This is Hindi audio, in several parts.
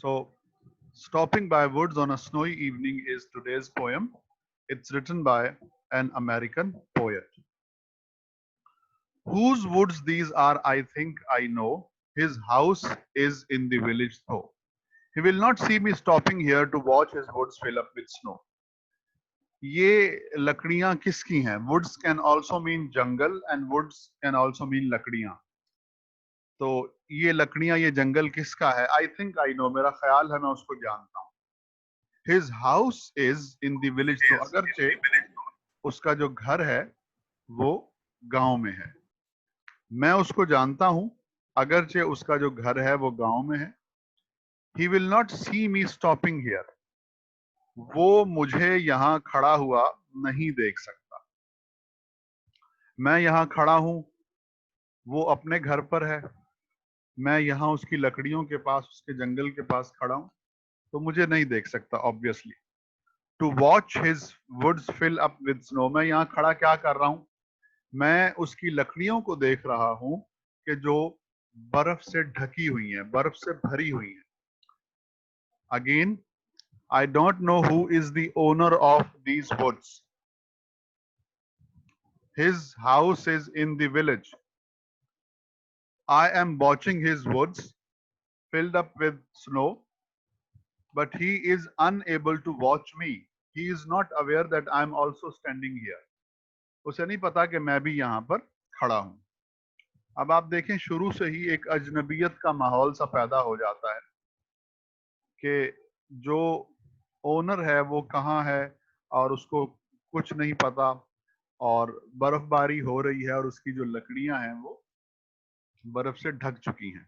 So, Stopping by Woods on a Snowy Evening is today's poem. It's written by an American poet. Whose woods these are, I think I know. His house is in the village, though. He will not see me stopping here to watch his woods fill up with snow. ये लकड़ियां किसकी हैं? Woods can also mean jungle and woods can also mean लकड़ियां. तो ये लकड़ियां, ये जंगल किसका है? आई थिंक आई नो, मेरा ख्याल है मैं उसको जानता हूँ. His house is in the village. तो अगरचे उसका जो घर है वो गांव में है. मैं उसको जानता हूं अगरचे उसका जो घर है वो गांव में है. He will not see me stopping here. वो मुझे यहां खड़ा हुआ नहीं देख सकता. मैं यहां खड़ा हूं, वो अपने घर पर है. मैं यहाँ उसकी लकड़ियों के पास, उसके जंगल के पास खड़ा हूं, तो मुझे नहीं देख सकता obviously. To watch his woods fill up with snow. मैं यहाँ खड़ा क्या कर रहा हूं? मैं उसकी लकड़ियों को देख रहा हूं कि जो बर्फ से ढकी हुई हैं, बर्फ से भरी हुई हैं. Again, I don't know who is the owner of these woods. His house is in the village. I am watching his woods filled up with snow, but he is unable to watch me. He is not aware that I am also standing here. उसे नहीं पता कि मैं भी यहाँ पर खड़ा हूँ. अब आप देखें, शुरू से ही एक अजनबियत का माहौल सा पैदा हो जाता है कि जो ओनर है वो कहाँ है और उसको कुछ नहीं पता, और बर्फबारी हो रही है और उसकी जो लकड़ियां हैं वो बर्फ से ढक चुकी हैं.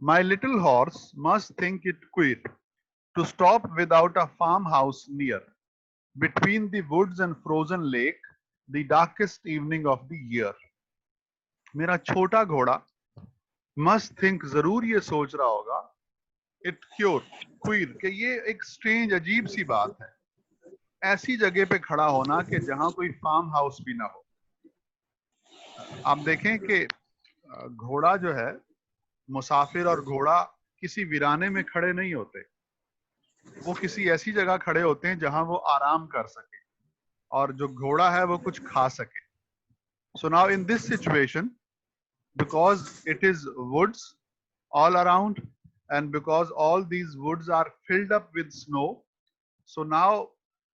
My little horse must think it queer to stop without a farmhouse near, between the woods and frozen lake, the darkest evening of the year. मेरा छोटा घोड़ा must think, जरूर ये सोच रहा होगा, it queer कि ये एक स्ट्रेंज, अजीब सी बात है, ऐसी जगह पे खड़ा होना कि जहां कोई फार्म हाउस भी ना हो. आप देखें कि घोड़ा जो है, मुसाफिर और घोड़ा किसी वीराने में खड़े नहीं होते. वो किसी ऐसी जगह खड़े होते हैं जहां वो आराम कर सके और जो घोड़ा है वो कुछ खा सके. So now in this situation, because it is woods all around and because all these woods are filled up with snow, so now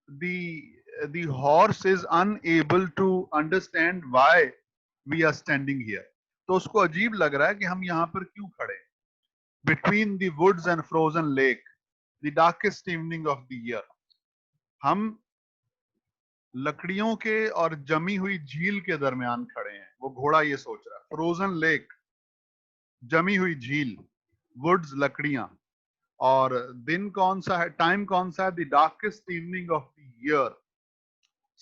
the horse is unable to understand why we are standing here. तो उसको अजीब लग रहा है कि हम यहाँ पर क्यों खड़े हैं. Between the woods and frozen lake, the darkest evening of the year. हम लकड़ियों के और जमी हुई झील के दरमियान खड़े हैं. वो घोड़ा ये सोच रहा है. फ्रोजन लेक, जमी हुई झील, वुड्स लकड़ियां, और दिन कौन सा है, टाइम कौन सा है? The darkest evening of the year.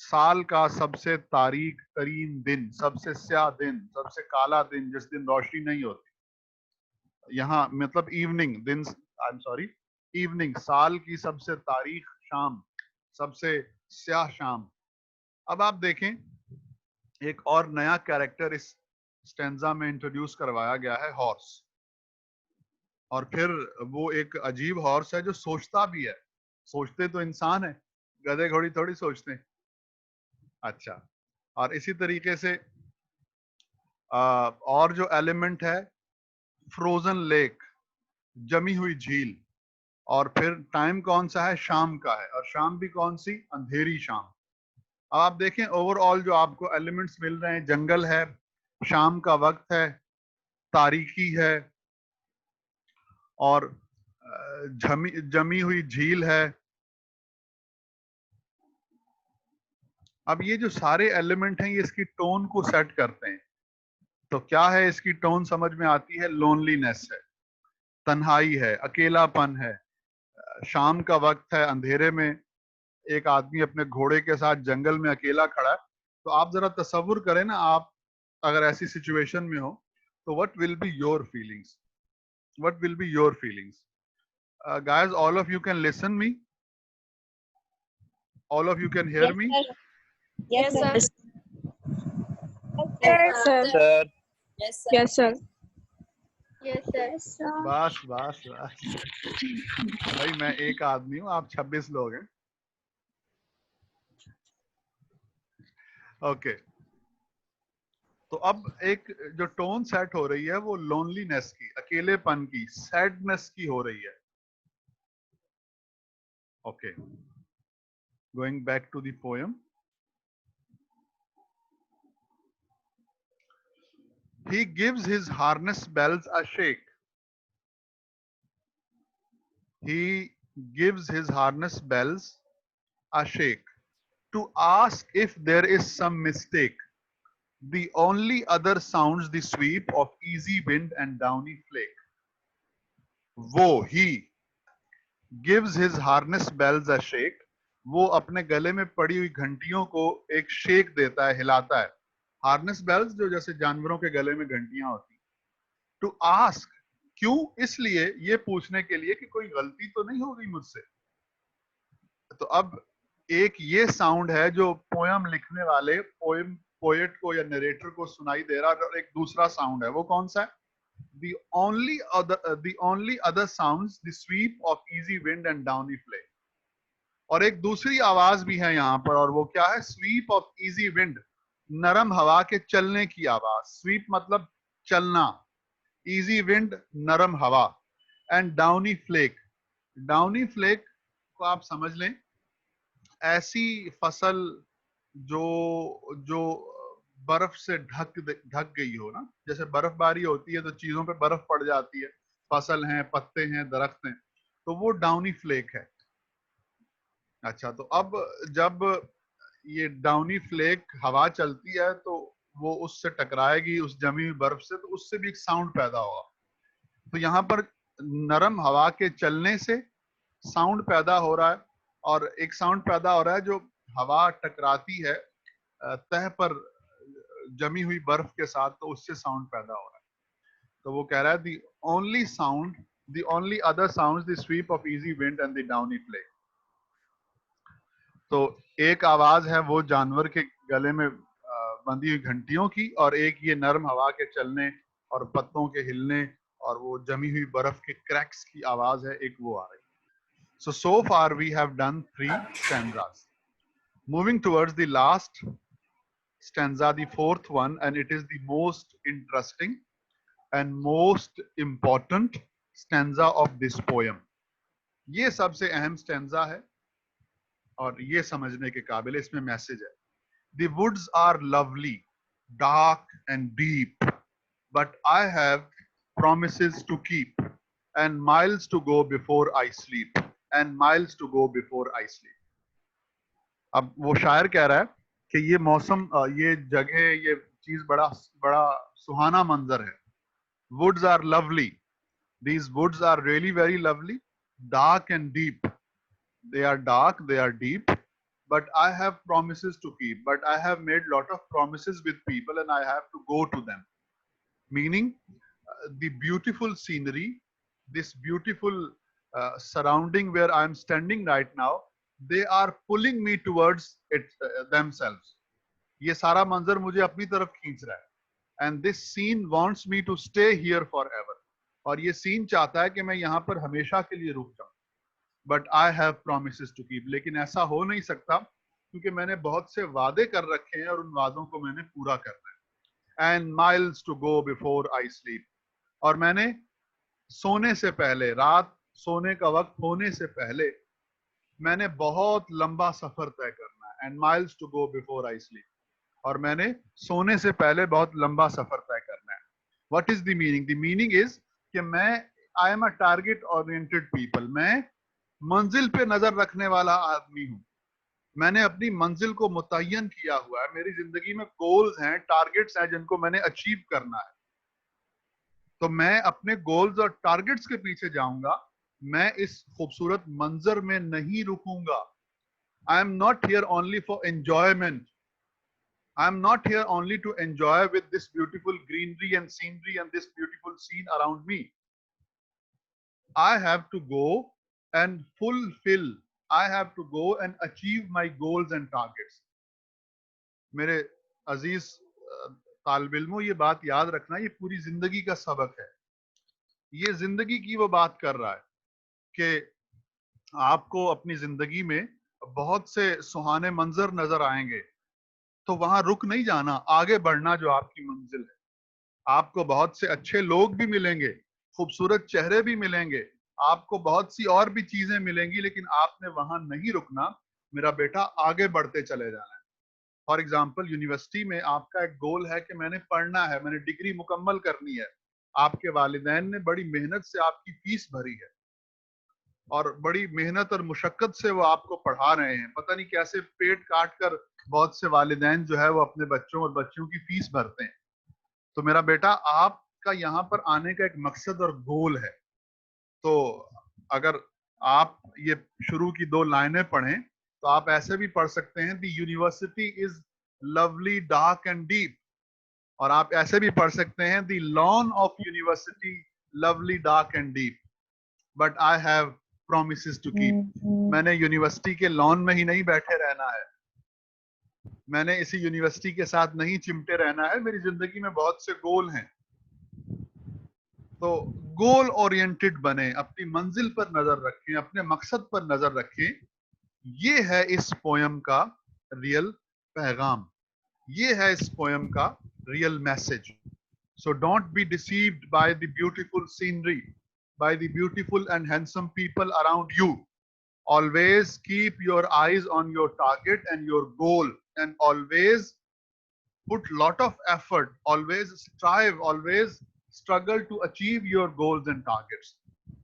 साल का सबसे तारीख तरीन दिन, सबसे स्याह दिन, सबसे काला दिन, जिस दिन रोशनी नहीं होती. यहाँ मतलब इवनिंग, दिन, आई एम सॉरी, इवनिंग, साल की सबसे तारीख शाम, सबसे स्याह शाम. अब आप देखें, एक और नया कैरेक्टर इस स्टेंजा में इंट्रोड्यूस करवाया गया है, हॉर्स. और फिर वो एक अजीब हॉर्स है जो सोचता भी है. सोचते तो इंसान है, गधे घोड़ी थोड़ी सोचते हैं. अच्छा, और इसी तरीके से और जो एलिमेंट है, फ्रोजन लेक, जमी हुई झील, और फिर टाइम कौन सा है? शाम का है. और शाम भी कौन सी? अंधेरी शाम. अब आप देखें, ओवरऑल जो आपको एलिमेंट्स मिल रहे हैं, जंगल है, शाम का वक्त है, तारीकी है, और जमी हुई झील है. अब ये जो सारे एलिमेंट हैं ये इसकी टोन को सेट करते हैं. तो क्या है इसकी टोन? समझ में आती है. लोनलीनेस है, तन्हाई है, अकेलापन है, शाम का वक्त है, अंधेरे में एक आदमी अपने घोड़े के साथ जंगल में अकेला खड़ा है. तो आप जरा तसव्वुर करें ना, आप अगर ऐसी सिचुएशन में हो तो what will be your feelings? What will be your feelings? Guys, all of you can listen me. All of you can hear Yes, me. sir. Yes, sir. Yes, sir. Sir, Yes, sir. Yes, sir. बस बस बस भाई, मैं एक आदमी हूँ, आप 26 लोग हैं. ओके. तो अब एक जो टोन सेट हो रही है वो लोनलीनेस की, अकेलेपन की, सैडनेस की हो रही है. Okay, going back to the poem. He gives his harness bells a shake. He gives his harness bells a shake to ask if there is some mistake. The only other sounds the sweep of easy wind and downy flake. वो he gives his harness bells a shake. वो अपने गले में पड़ी हुई घंटियों को एक शेक देता है, हिलाता है. हार्नेस बेल्स जो जैसे जानवरों के गले में घंटियां होती. टू आस्क, क्यों? इसलिए, ये पूछने के लिए कि कोई गलती तो नहीं हो गई मुझसे. तो अब एक ये साउंड है जो पोयम लिखने वाले पोएट को या नरेटर को सुनाई दे रहा है, और एक दूसरा साउंड है. वो कौन सा है? the only other sounds the sweep of easy wind and downy flake. और एक दूसरी आवाज भी है यहाँ पर, और वो क्या है? स्वीप ऑफ इजी विंड, नरम हवा के चलने की आवाज. स्वीप मतलब चलना, इजी विंड नरम हवा, and downy flake. Downy flake को आप समझ लें ऐसी फसल जो जो बर्फ से ढक गई हो ना. जैसे बर्फबारी होती है तो चीजों पे बर्फ पड़ जाती है, फसल हैं, पत्ते हैं, दरख्त हैं, तो वो डाउनी फ्लेक है. अच्छा, तो अब जब ये डाउनी फ्लेक हवा चलती है तो वो उससे टकराएगी, उस जमी हुई बर्फ से, तो उससे भी एक साउंड पैदा होगा. तो यहाँ पर नरम हवा के चलने से साउंड पैदा हो रहा है, और एक साउंड पैदा हो रहा है जो हवा टकराती है तह पर जमी हुई बर्फ के साथ, तो उससे साउंड पैदा हो रहा है. तो वो कह रहा है the only other sounds the sweep of easy wind and the downy flake. तो एक आवाज है वो जानवर के गले में बंधी हुई घंटियों की, और एक ये नरम हवा के चलने और पत्तों के हिलने और वो जमी हुई बर्फ के क्रैक्स की आवाज है, एक वो आ रही है. So far we have done 3 stanzas. Moving towards the last stanza, the 4th one, and it is the most interesting and most important stanza of this poem. ये सबसे अहम stanza है और ये समझने के काबिल है. इसमें मैसेज है. The woods are lovely, dark and deep, but I have promises to keep, and miles to go before I sleep, and miles to go before I sleep. अब वो शायर कह रहा है कि ये मौसम, ये जगह, ये चीज बड़ा बड़ा सुहाना मंजर है. Woods are lovely. These woods are really very lovely, dark and deep. They are dark, they are deep, but I have promises to keep. But I have made lot of promises with people and I have to go to them. Meaning, the beautiful scenery, this beautiful surrounding where I am standing right now, they are pulling me towards it themselves. ये सारा मंजर मुझे अपनी तरफ खींच रहा है. And this scene wants me to stay here forever. और ये सीन चाहता है कि मैं यहाँ पर हमेशा के लिए रुक जाऊं. But I have promises to keep. लेकिन ऐसा हो नहीं सकता क्योंकि मैंने बहुत से वादे कर रखे हैं और उन वादों को मैंने पूरा करना है. And miles to go before I sleep. और मैंने सोने से पहले, रात सोने का वक्त होने से पहले, मैंने बहुत लंबा सफर तय करना है. And miles to go before I sleep. और मैंने सोने से पहले बहुत लंबा सफर तय करना है. What is the meaning? The meaning is कि मैं I am a target oriented people. मैं मंजिल पे नजर रखने वाला आदमी हूं. मैंने अपनी मंजिल को मुतय्यन किया हुआ है. मेरी जिंदगी में गोल्स हैं, टारगेट्स हैं जिनको मैंने अचीव करना है. तो मैं अपने गोल्स और टारगेट्स के पीछे जाऊंगा. मैं इस खूबसूरत मंजर में नहीं रुकूंगा. I am not here only for enjoyment. I am not here only to enjoy with this beautiful greenery and scenery and this beautiful scene around me. I have to go and fulfill. I have to go and achieve my goals and targets. मेरे अजीज तालिब इल्मों, ये बात याद रखना, ये पूरी जिंदगी का सबक है। ये जिंदगी की वो बात कर रहा है कि आपको अपनी जिंदगी में बहुत से सुहाने मंजर नजर आएंगे, तो वहां रुक नहीं जाना, आगे बढ़ना जो आपकी मंजिल है। आपको बहुत से अच्छे लोग भी मिलेंगे, खूबसूरत चेहरे भी मिलेंगे, आपको बहुत सी और भी चीजें मिलेंगी, लेकिन आपने वहां नहीं रुकना। मेरा बेटा, आगे बढ़ते चले जाना है। फॉर एग्जाम्पल, यूनिवर्सिटी में आपका एक गोल है कि मैंने पढ़ना है, मैंने डिग्री मुकम्मल करनी है। आपके वालिदैन ने बड़ी मेहनत से आपकी फीस भरी है और बड़ी मेहनत और मुशक्कत से वो आपको पढ़ा रहे हैं। पता नहीं कैसे पेट काट कर बहुत से वालिदैन जो है वो अपने बच्चों और बच्चियों की फीस भरते हैं। तो मेरा बेटा, आपका यहाँ पर आने का एक मकसद और गोल है। तो अगर आप ये शुरू की 2 लाइनें पढ़ें तो आप ऐसे भी पढ़ सकते हैं, the university is lovely dark and deep. और आप ऐसे भी पढ़ सकते हैं, the lawn of university lovely dark and deep, but I have promises to keep। मैंने यूनिवर्सिटी के लॉन में ही नहीं बैठे रहना है, मैंने इसी यूनिवर्सिटी के साथ नहीं चिमटे रहना है। मेरी जिंदगी में बहुत से गोल हैं। तो गोल ओरिएंटेड बने, अपनी मंजिल पर नजर रखें, अपने मकसद पर नजर रखें। ये है इस पोयम का रियल पैगाम, ये है इस पोयम का real message. So don't be deceived by the beautiful scenery, by the beautiful and handsome people around you. Always keep your eyes on your target and your goal, and always put lot of effort, always strive, always struggle to achieve your goals and targets.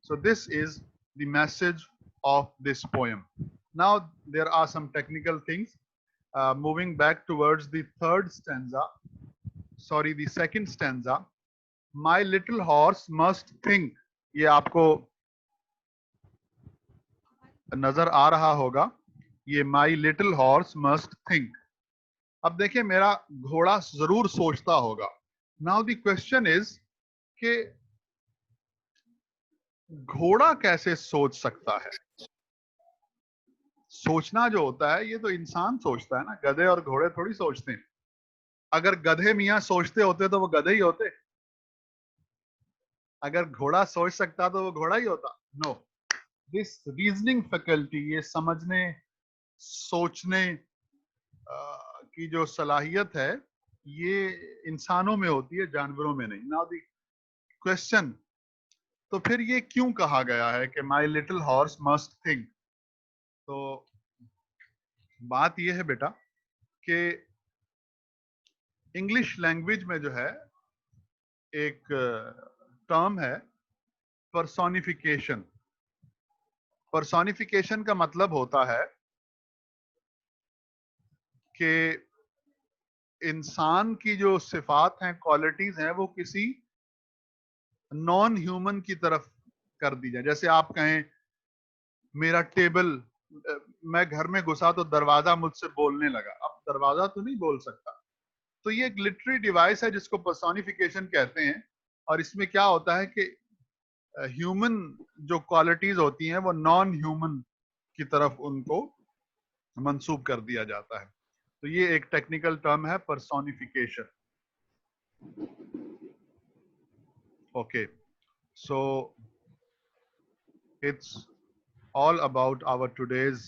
So this is the message of this poem. Now there are some technical things. Moving back towards the second stanza. My little horse must think. ये आपको नजर आ रहा होगा, ये my little horse must think। अब देखिए, मेरा घोड़ा जरूर सोचता होगा। नाउ द क्वेश्चन इज कि घोड़ा कैसे सोच सकता है? सोचना जो होता है ये तो इंसान सोचता है ना, गधे और घोड़े थोड़ी सोचते हैं। अगर गधे मियां सोचते होते तो वो गधे ही होते, अगर घोड़ा सोच सकता तो वो घोड़ा ही होता। नो, दिस रीजनिंग फैकल्टी, ये समझने सोचने की जो सलाहियत है, ये इंसानों में होती है, जानवरों में नहीं। नाउ द क्वेश्चन, तो फिर ये क्यों कहा गया है कि my little horse must think? तो बात ये है बेटा कि इंग्लिश लैंग्वेज में जो है एक टर्म है पर्सोनिफिकेशन। पर्सोनिफिकेशन का मतलब होता है कि इंसान की जो सिफात हैं, क्वालिटीज हैं, वो किसी नॉन ह्यूमन की तरफ कर दी जाए। जैसे आप कहें मेरा टेबल, मैं घर में घुसा तो दरवाजा मुझसे बोलने लगा। अब दरवाजा तो नहीं बोल सकता। तो ये एक लिटरेरी डिवाइस है जिसको पर्सोनिफिकेशन कहते हैं। और इसमें क्या होता है कि ह्यूमन जो क्वालिटीज होती हैं वो नॉन ह्यूमन की तरफ उनको मंसूब कर दिया जाता है। तो ये एक टेक्निकल टर्म है, personification. Okay, so it's all about our today's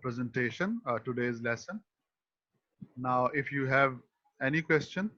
presentation, today's lesson. Now, if you have any question,